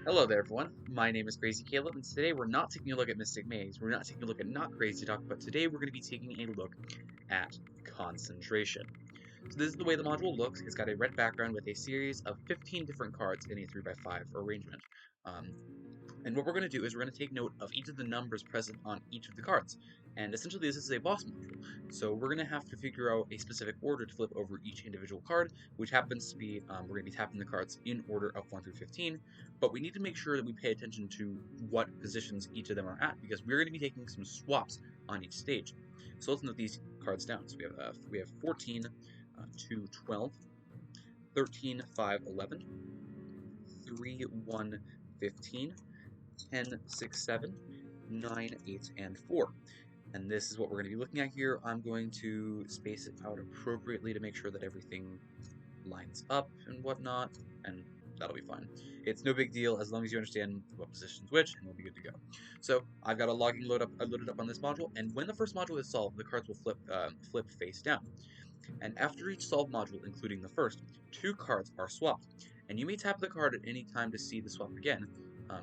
Hello there, everyone. My name is Crazy Caleb, and today we're not taking a look at Mystic Maze. We're not taking a look at Not Crazy Talk, but today we're going to be taking a look at concentration. So this is the way the module looks. It's got a red background with a series of 15 different cards in a 3x5 arrangement. Um, and what we're going to do is we're going to take note of each of the numbers present on each of the cards. And essentially this is a boss module. So we're going to have to figure out a specific order to flip over each individual card, which happens to be, we're going to be tapping the cards in order of 1 through 15. But we need to make sure that we pay attention to what positions each of them are at, because we're going to be taking some swaps on each stage. So let's note these cards down. So we have 14 to 12, 13, 5, 11, 3, 1, 15, 10, 6, 7, 9, 8, and 4. And this is what we're going to be looking at here. I'm going to space it out appropriately to make sure that everything lines up and whatnot, and that'll be fine. It's no big deal as long as you understand what position's which, and we'll be good to go. So I've got a logging loaded up on this module, and when the first module is solved, the cards will flip face down. And after each solved module, including the first, 2 cards are swapped. And you may tap the card at any time to see the swap again.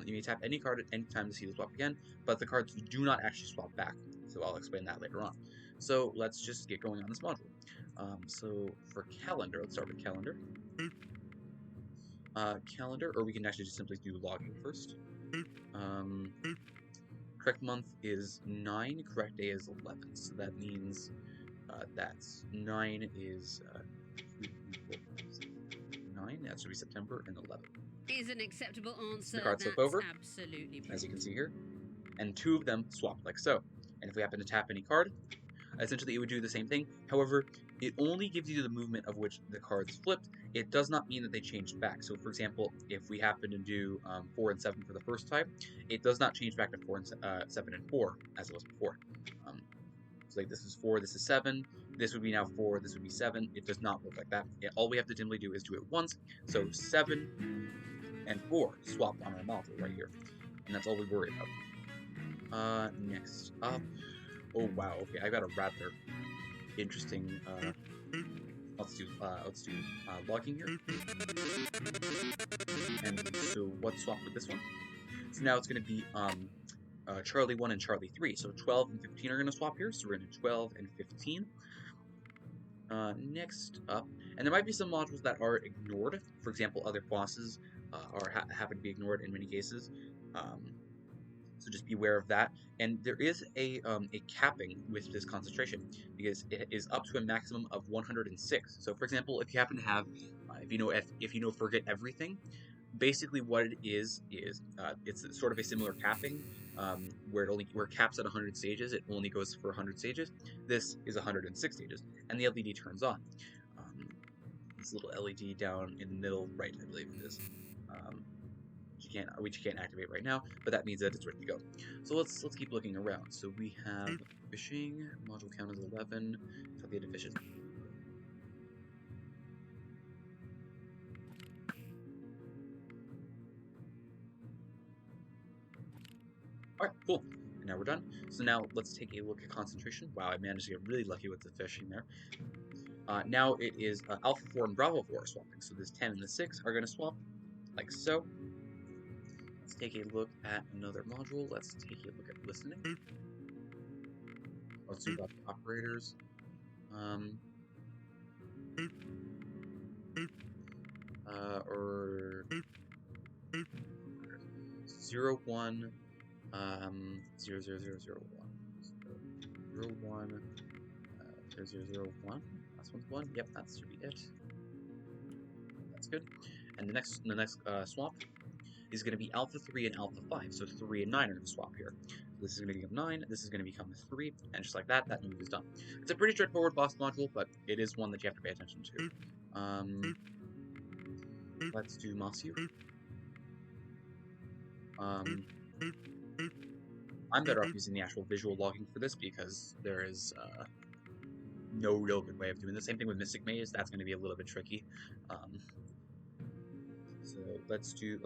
You may tap any card at any time to see the swap again, but the cards do not actually swap back. So I'll explain that later on. So let's just get going on this module. So for calendar, let's start with calendar. Calendar, or we can actually just simply do logging first. Correct month is 9, correct day is 11. So that means that's 9 is 9, that should be September, and 11. Is an acceptable answer. The cards flip over, absolutely as you can see here, and 2 of them swap like so. And if we happen to tap any card, essentially it would do the same thing. However, it only gives you the movement of which the cards flipped. It does not mean that they changed back. So for example, if we happen to do 4 and 7 for the first time, it does not change back to 4 and 7 and 4 as it was before. So like this is 4, this is 7, this would be now 4, this would be 7. It does not work like that. All we have to simply do is do it once. So 7 and 4 swapped on our module right here. And that's all we worry about. Next up. Oh wow, okay, I got a rather interesting let's do logging here. And so what swapped with this one? So now it's gonna be Charlie 1 and Charlie 3. So 12 and 15 are gonna swap here, so we're gonna do 12 and 15. Next up, and there might be some modules that are ignored. For example, other bosses happen to be ignored in many cases. So just be aware of that. And there is a capping with this concentration, because it is up to a maximum of 106. So for example, if you happen to have, if you know Forget Everything, basically what it is it's sort of a similar capping, where it caps at 100 stages. It only goes for 100 stages. This is 106 stages, and the LED turns on. This little LED down in the middle right, I believe it is. Which you can't activate right now, but that means that it's ready to go. So let's keep looking around. So we have fishing, module count is 11, calculated fishes. Alright, cool. And now we're done. So now let's take a look at concentration. Wow, I managed to get really lucky with the fishing there. Now it is Alpha 4 and Bravo 4 swapping. So this 10 and the 6 are going to swap like so. Let's take a look at another module. Let's take a look at listening. Let's do operators. Or 0, 1, 0, 0, 0, 0, 1. 0, 1, 0, 0, 0, 1. Last one's 1. Yep, that should be it. That's good. And the next swap is going to be Alpha 3 and Alpha 5. So 3 and 9 are going to swap here. This is going to become 9, this is going to become 3, and just like that, that move is done. It's a pretty straightforward boss module, but it is one that you have to pay attention to. Let's do Masu. I'm better off using the actual visual logging for this, because there is no real good way of doing the same thing with Mystic Maze. That's going to be a little bit tricky. So let's do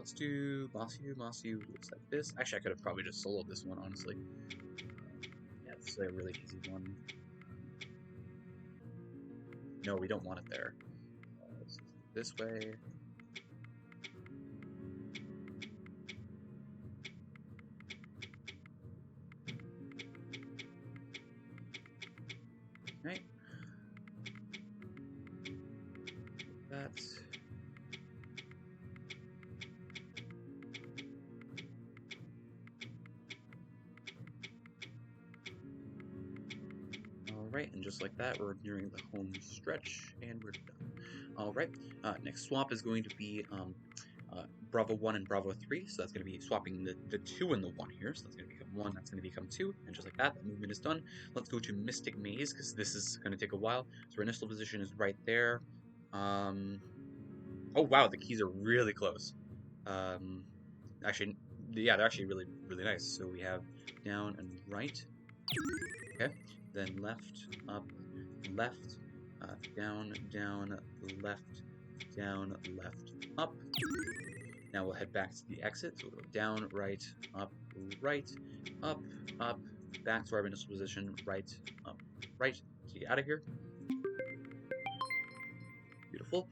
Masu. Masu looks like this. Actually, I could have probably just soloed this one, honestly. Yeah, this is a really easy one. No, we don't want it there. This way. Right. That. Alright, and just like that, we're nearing the home stretch, and we're done. Alright, next swap is going to be Bravo 1 and Bravo 3, so that's going to be swapping the 2 and the 1 here, so that's going to become 1, that's going to become 2, and just like that, that movement is done. Let's go to Mystic Maze, because this is going to take a while. So our initial position is right there. Oh wow, the keys are really close. Actually, yeah, they're actually really, really nice. So we have down and right. Okay, then left, up, left, down, down, left, down, left, up. Now we'll head back to the exit. So we'll go down, right, up, up, back to our initial position, right, up, right, to get out of here. Beautiful.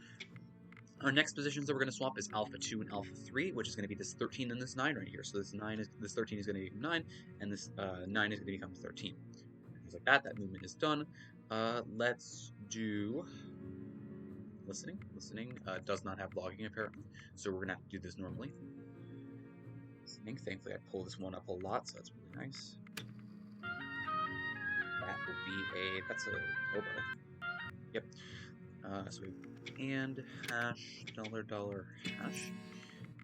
Our next positions that we're going to swap is Alpha 2 and Alpha 3, which is going to be this 13 and this 9 right here. So this 13 is going to become 9, and this 9 is going to become 13. Just like that, that movement is done. Let's do listening. Listening does not have logging apparently, so we're going to have to do this normally. Listening, thankfully I pull this one up a lot, so that's really nice. That will be that's a oboe. Yep. So we and hash $$ hash.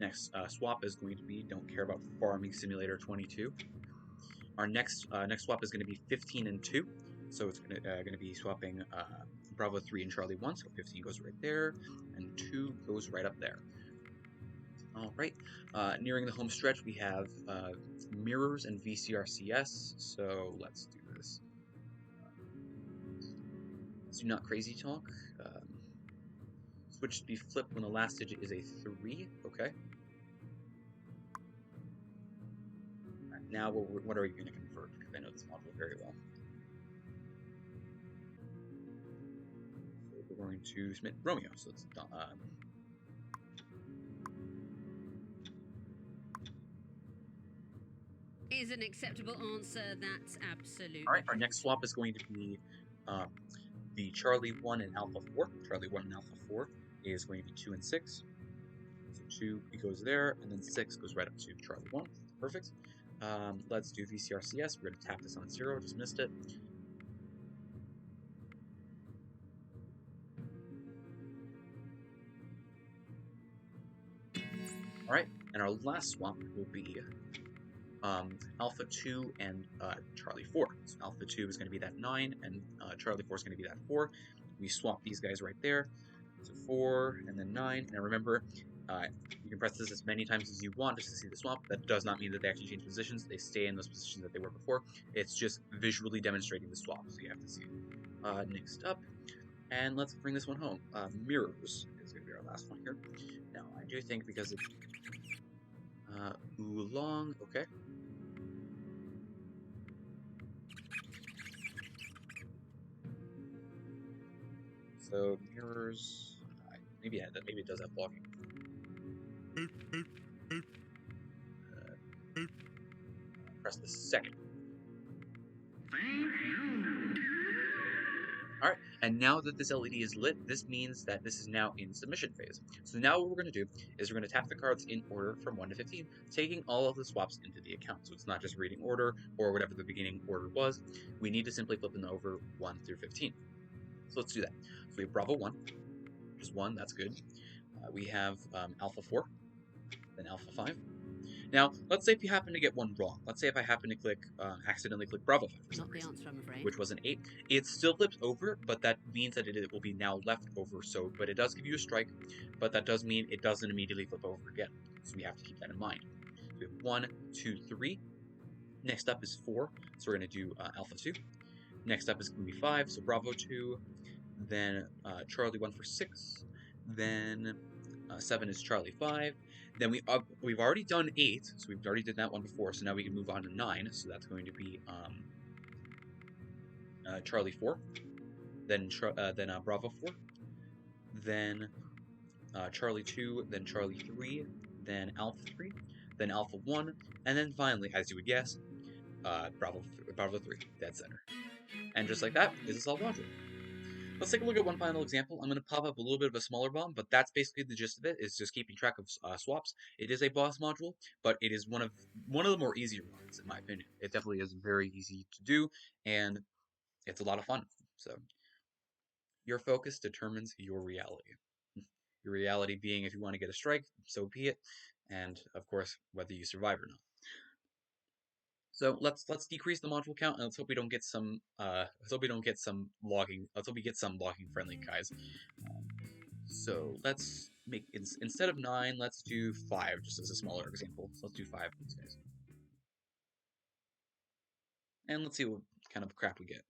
Next swap is going to be don't care about Farming Simulator 22. Our next swap is going to be 15 and 2. So it's going to be swapping Bravo 3 and Charlie 1. So 15 goes right there, and 2 goes right up there. All right. Nearing the home stretch, we have mirrors and VCRCS. So let's do this. Let's do not crazy talk. Switch to be flipped when the last digit is a 3. Okay. Right, now, what are you going to convert? Because I know this module very well. So we're going to submit Romeo. So it's Is an acceptable answer. That's absolutely. All right. Our next swap is going to be the Charlie 1 and Alpha 4. Charlie 1 and Alpha 4 is going to be 2 and 6. So 2 goes there, and then 6 goes right up to Charlie 1. Perfect. Let's do VCRCS. We're going to tap this on 0. Just missed it. All right. And our last swap will be Alpha 2 and Charlie 4. So Alpha 2 is going to be that 9, and Charlie 4 is going to be that 4. We swap these guys right there. So 4 and then 9. And remember, you can press this as many times as you want just to see the swap. That does not mean that they actually change positions. They stay in those positions that they were before. It's just visually demonstrating the swap, so you have to see it. Next up, and let's bring this one home. Mirrors is going to be our last one here. Now, I do think because it's oolong, okay. So mirrors, maybe it does have blocking. Press the second. All right, and now that this LED is lit, this means that this is now in submission phase. So now what we're going to do is we're going to tap the cards in order from 1 to 15, taking all of the swaps into the account. So it's not just reading order or whatever the beginning order was. We need to simply flip them over 1 through 15. So let's do that. So we have Bravo 1, which is 1, that's good. We have Alpha 4, then Alpha 5. Now, let's say if you happen to get one wrong. Let's say if I happen to accidentally click Bravo 5 for some reason, which was an 8. It still flips over, but that means that it will be now left over. So, but it does give you a strike, but that does mean it doesn't immediately flip over again. So we have to keep that in mind. So we have 1, 2, 3. Next up is 4, so we're going to do Alpha 2. Next up is going to be 5, so Bravo 2. Then Charlie 1 for 6. Then 7 is Charlie 5. Then we've already done 8, so we've already did that one before. So now we can move on to 9. So that's going to be Charlie 4. Then Bravo 4. Then Charlie 2. Then Charlie 3. Then Alpha 3. Then Alpha 1. And then finally, as you would guess, Bravo 3, dead center. And just like that is a solved module. Let's take a look at one final example. I'm going to pop up a little bit of a smaller bomb, but that's basically the gist of it, is just keeping track of swaps. It is a boss module, but it is one of the more easier ones, in my opinion. It definitely is very easy to do, and it's a lot of fun. So, your focus determines your reality. Your reality being if you want to get a strike, so be it, and of course, whether you survive or not. So let's decrease the module count, and let's hope we don't get some logging. Let's hope we get some logging friendly guys. So let's make instead of 9, let's do 5, just as a smaller example. So let's do 5 of these guys, and let's see what kind of crap we get.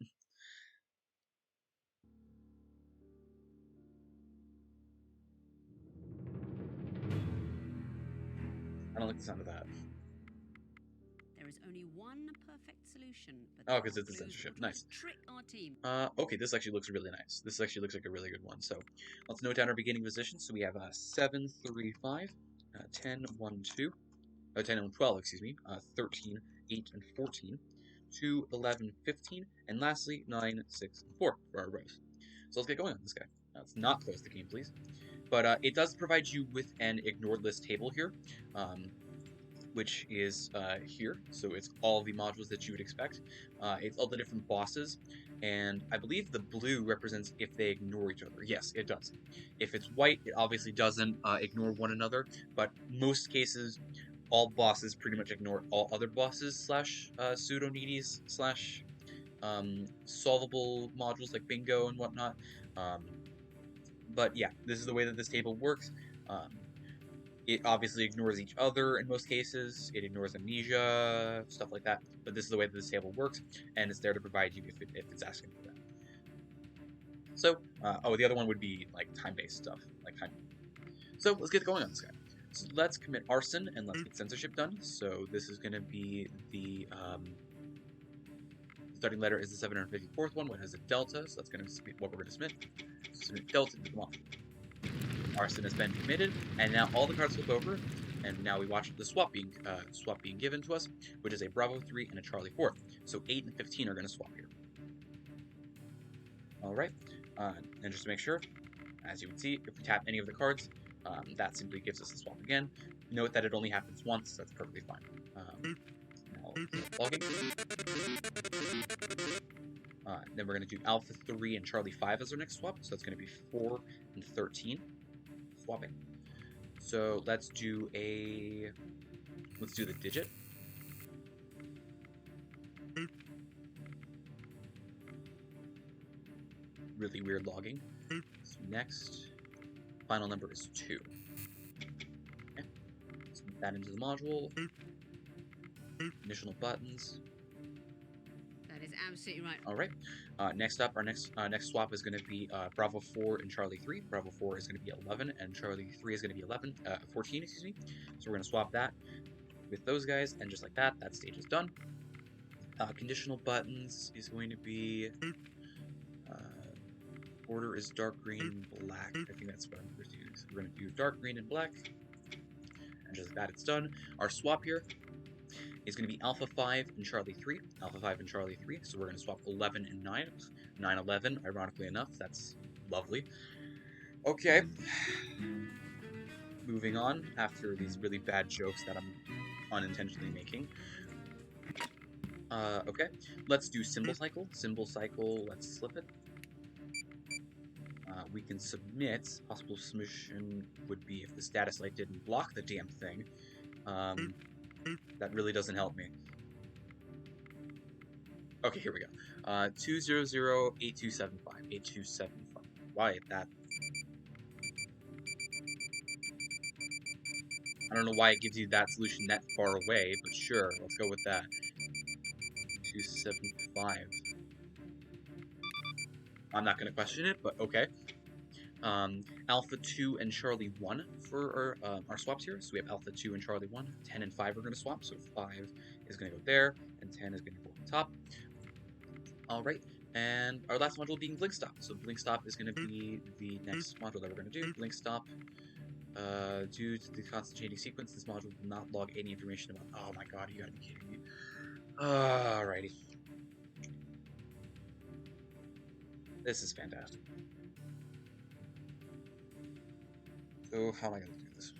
I don't like the sound of that. There is only one perfect solution. Oh, because it's a censorship. Nice. Trick our team. Okay, this actually looks really nice. This actually looks like a really good one. So let's note down our beginning position. So we have 7, 3, 5, 10, 1, 2, 10 and 12, excuse me, 13, 8, and 14, 2, 11, 15, and lastly 9, 6, and 4 for our rows. So let's get going on this guy. Let's not close the game, please. But it does provide you with an ignored list table here, which is here. So it's all the modules that you would expect. It's all the different bosses, and I believe the blue represents if they ignore each other. Yes, it does. If it's white, it obviously doesn't ignore one another, but most cases, all bosses pretty much ignore all other bosses slash pseudo-needies slash solvable modules like bingo and whatnot. But yeah, this is the way that this table works. It obviously ignores each other in most cases. It ignores amnesia, stuff like that. But this is the way that this table works, and it's there to provide you if it's asking for that. So, the other one would be like time-based stuff, like time. So let's get going on this guy. So let's commit arson and let's get censorship done. So this is going to be the starting letter is the 754th one, which has a delta. So that's going to be what we're going to submit. Submit delta to the module. Arson has been committed, and now all the cards flip over, and now we watch the swap being given to us, which is a Bravo 3 and a Charlie 4. So 8 and 15 are going to swap here. All right, and just to make sure, as you would see, if we tap any of the cards, that simply gives us the swap again. Note that it only happens once. That's perfectly fine. Now, logging. Then we're going to do Alpha 3 and Charlie 5 as our next swap. So that's going to be 4 and 13 swapping. So let's do the digit. Really weird logging. So next, final number is 2. Okay. Let's put that into the module. Conditional buttons. That is absolutely right. All right. Next up, our next swap is going to be Bravo 4 and Charlie 3. Bravo 4 is going to be 11, and Charlie 3 is going to be 14, excuse me. So we're going to swap that with those guys, and just like that, that stage is done. Conditional buttons is going to be order is dark green, black. I think that's what I'm going to do. So we're going to do dark green and black, and just like that, it's done. Our swap here is going to be Alpha 5 and Charlie 3. Alpha 5 and Charlie 3. So we're going to swap 11 and 9. 9, 11, ironically enough. That's lovely. Okay. Moving on after these really bad jokes that I'm unintentionally making. Okay. Let's do symbol cycle. Symbol cycle, let's slip it. We can submit. Possible submission would be if the status light didn't block the damn thing. That really doesn't help me. Okay, here we go. 2008275. 8275. Why that? I don't know why it gives you that solution that far away, but sure, let's go with that. 275. I'm not going to question it, but okay. Alpha 2 and Charlie 1 for our swaps here. So we have Alpha 2 and Charlie 1. 10 and 5 are going to swap. So 5 is going to go there, and 10 is going to go on top. Alright, and our last module being Blink Stop. So Blink Stop is going to be the next module that we're going to do. Blink Stop. Due to the constant changing sequence, this module will not log any information about... Oh my god, you gotta be kidding me. Alrighty. This is fantastic. So how am I going to do this?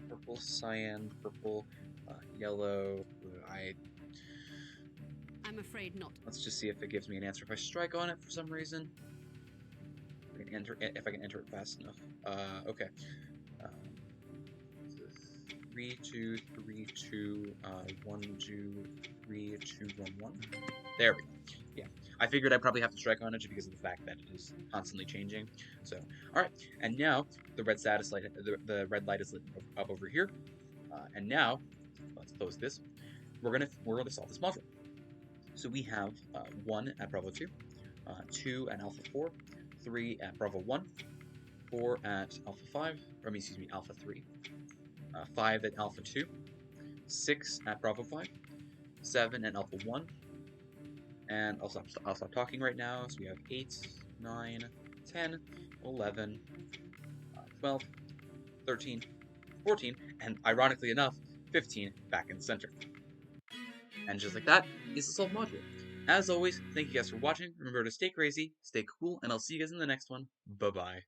Purple, cyan, purple, yellow. I'm afraid not. Let's just see if it gives me an answer. If I strike on it for some reason, if I can enter it fast enough. Okay. 3, 2, 3, 2, 1, 2, 3, 2, 1, 1. There we go. Yeah, I figured I'd probably have to strike on it just because of the fact that it is constantly changing. So, all right, and now the red status light, the red light is lit up over here. And now, let's close this. We're gonna solve this module. So we have 1 at Bravo 2, 2 at Alpha 4, 3 at Bravo 1, 4 at Alpha 5, or excuse me, Alpha 3, 5 at Alpha 2, 6 at Bravo 5, 7 at Alpha 1, and I'll stop talking right now. So we have 8, 9, 10, 11, 12, 13, 14, and ironically enough, 15 back in the center. And just like that is the solved module. As always, thank you guys for watching. Remember to stay crazy, stay cool, and I'll see you guys in the next one. Bye-bye.